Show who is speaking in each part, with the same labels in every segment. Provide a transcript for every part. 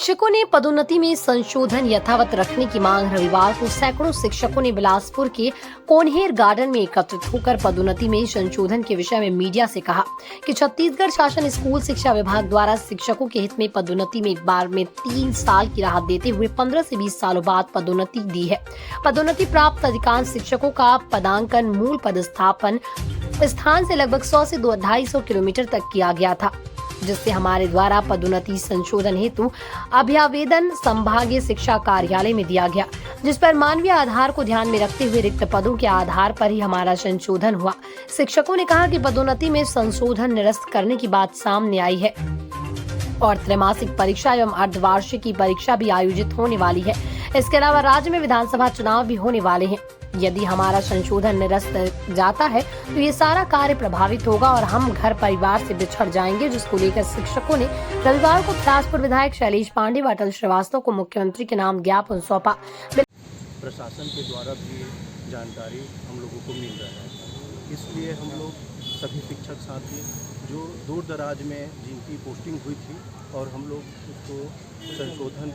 Speaker 1: शिक्षकों ने पदोन्नति में संशोधन यथावत रखने की मांग रविवार को सैकड़ों शिक्षकों ने बिलासपुर के कोनहेर गार्डन में एकत्रित होकर पदोन्नति में संशोधन के विषय में मीडिया से कहा कि छत्तीसगढ़ शासन स्कूल शिक्षा विभाग द्वारा शिक्षकों के हित में पदोन्नति में एक बार में 3 साल की राहत देते हुए 15 से 20 सालों बाद पदोन्नति दी है। पदोन्नति प्राप्त अधिकांश शिक्षकों का पदांकन मूल पदस्थापन स्थान से लगभग 100 से 250 किलोमीटर तक किया गया था, जिससे हमारे द्वारा पदोन्नति संशोधन हेतु अभ्यावेदन संभागीय शिक्षा कार्यालय में दिया गया, जिस पर मानवीय आधार को ध्यान में रखते हुए रिक्त पदों के आधार पर ही हमारा संशोधन हुआ। शिक्षकों ने कहा कि पदोन्नति में संशोधन निरस्त करने की बात सामने आई है और त्रैमासिक परीक्षा एवं अर्धवार्षिक की परीक्षा भी आयोजित होने वाली है। इसके अलावा राज्य में विधानसभा चुनाव भी होने वाले हैं। यदि हमारा संशोधन निरस्त जाता है तो ये सारा कार्य प्रभावित होगा और हम घर परिवार से बिछड़ जाएंगे, जिसको लेकर शिक्षकों ने रविवार को बिलासपुर विधायक शैलेश पांडे व अटल श्रीवास्तव को मुख्यमंत्री के नाम ज्ञापन सौंपा।
Speaker 2: प्रशासन के द्वारा भी जानकारी हम लोगों को मिल रहा है, इसलिए हम लोग सभी शिक्षक साथी जो दूर दराज में जिनकी पोस्टिंग हुई थी और हम लोग उसको संशोधन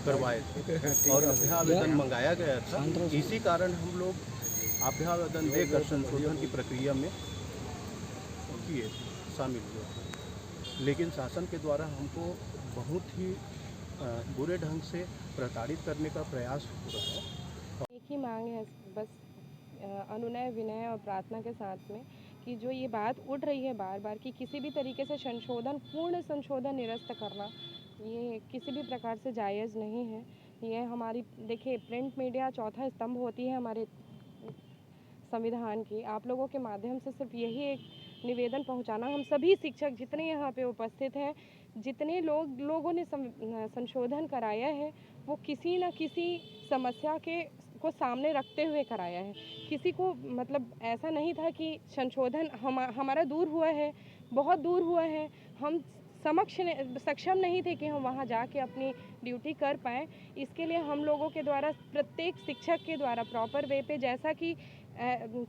Speaker 2: करवाए थे और अभ्यावेदन मंगाया गया था, इसी कारण हम लोग अभ्यावेदन देकर संशोधन की प्रक्रिया में शामिल हुए थे। लेकिन शासन के द्वारा हमको बहुत ही बुरे ढंग से प्रताड़ित करने का प्रयास हो रहा है।
Speaker 3: एक ही मांग है बस अनुनय विनय और प्रार्थना के साथ में कि जो ये बात उठ रही है बार बार कि किसी भी तरीके से संशोधन पूर्ण संशोधन निरस्त करना ये किसी भी प्रकार से जायज़ नहीं है। ये हमारी देखिए प्रिंट मीडिया चौथा स्तंभ होती है हमारे संविधान की। आप लोगों के माध्यम से सिर्फ यही एक निवेदन पहुंचाना, हम सभी शिक्षक जितने यहाँ पे उपस्थित हैं, जितने लोगों ने संशोधन कराया है वो किसी न किसी समस्या को सामने रखते हुए कराया है। किसी को मतलब ऐसा नहीं था कि संशोधन हमारा दूर हुआ है, बहुत दूर हुआ है, हम सक्षम नहीं थे कि हम वहाँ जाके अपनी ड्यूटी कर पाएँ। इसके लिए हम लोगों के द्वारा प्रत्येक शिक्षक के द्वारा प्रॉपर वे पे जैसा कि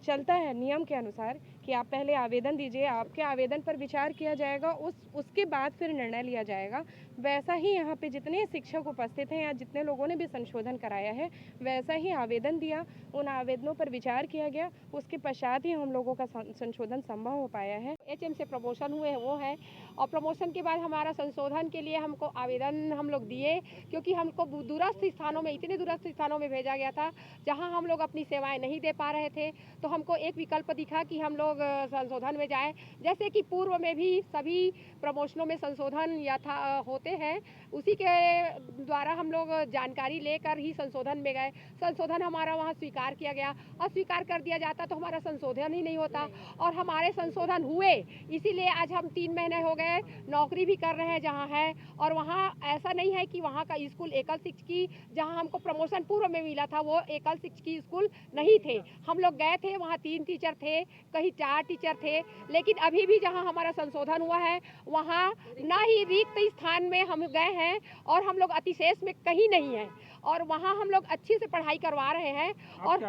Speaker 3: चलता है नियम के अनुसार कि आप पहले आवेदन दीजिए, आपके आवेदन पर विचार किया जाएगा, उसके बाद फिर निर्णय लिया जाएगा। वैसा ही यहाँ पे जितने शिक्षक उपस्थित हैं या जितने लोगों ने भी संशोधन कराया है वैसा ही आवेदन दिया, उन आवेदनों पर विचार किया गया, उसके पश्चात ही हम लोगों का संशोधन संभव हो पाया है।
Speaker 4: HM से प्रमोशन हुए वो है और प्रमोशन के बाद हमारा संशोधन के लिए हमको आवेदन हम लोग दिए, क्योंकि हमको दूरस्थ स्थानों में इतने दूरस्थ स्थानों में भेजा गया था जहाँ हम लोग अपनी सेवाएँ नहीं दे पा रहे थे। तो हमको एक विकल्प दिखा कि हम लोग संशोधन में जाएं। जैसे कि पूर्व में भी सभी प्रमोशनों में संशोधन होते हैं, उसी के द्वारा हम लोग जानकारी लेकर ही संशोधन में गए। संशोधन हमारा वहाँ स्वीकार किया गया, अस्वीकार कर दिया जाता तो हमारा संशोधन ही नहीं होता और हमारे संशोधन हुए। इसीलिए आज हम 3 महीने हो गए नौकरी भी कर रहे हैं जहाँ है, और वहाँ ऐसा नहीं है कि वहाँ का स्कूल एकल शिक्षकी जहाँ हमको प्रमोशन पूर्व में मिला था वो एकल शिक्षकी स्कूल नहीं थे। हम लोग गए थे, वहाँ 3 टीचर थे, कहीं 4 टीचर थे, लेकिन अभी भी जहाँ हमारा संशोधन हुआ है वहाँ ना ही रिक्त स्थान में हम गए हैं और हम लोग अतिशेष में कहीं नहीं हैं और वहाँ हम लोग अच्छी से पढ़ाई करवा रहे हैं। और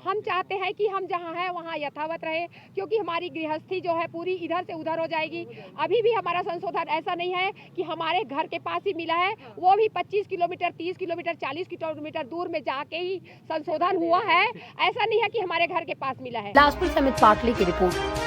Speaker 4: हम चाहते हैं कि हम जहाँ हैं वहाँ यथावत रहे, क्योंकि हमारी गृहस्थी जो है पूरी इधर से उधर हो जाएगी। अभी भी हमारा संशोधन ऐसा नहीं है कि हमारे घर के पास ही मिला है, वो भी 25 किलोमीटर 30 किलोमीटर 40 किलोमीटर दूर में जाके ही संशोधन हुआ है। ऐसा नहीं है कि हमारे घर के पास मिला है।
Speaker 1: बिलासपुर से अमित पाटले की रिपोर्ट।